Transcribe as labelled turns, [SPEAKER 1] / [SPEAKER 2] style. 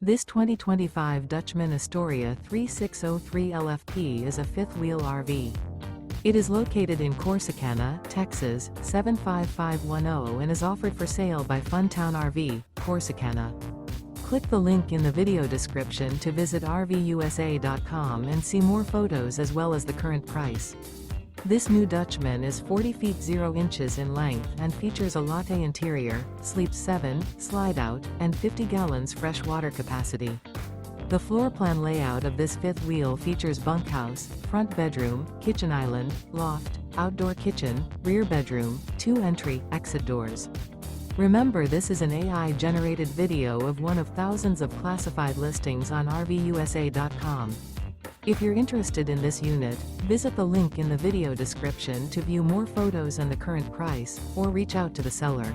[SPEAKER 1] This 2025 Dutchmen Astoria 3603 LFP is a fifth-wheel RV. It is located in Corsicana, Texas, 75510 and is offered for sale by Funtown RV, Corsicana. Click the link in the video description to visit RVUSA.com and see more photos as well as the current price. This new Dutchman is 40 feet 0 inches in length and features a LATTE interior, sleeps 7, slide-out, and 50 gallons fresh water capacity. The floor plan layout of this fifth wheel features bunkhouse, front bedroom, kitchen island, loft, outdoor kitchen, rear bedroom, 2 entry, exit doors. Remember, this is an AI-generated video of one of thousands of classified listings on RVUSA.com. If you're interested in this unit, visit the link in the video description to view more photos and the current price, or reach out to the seller.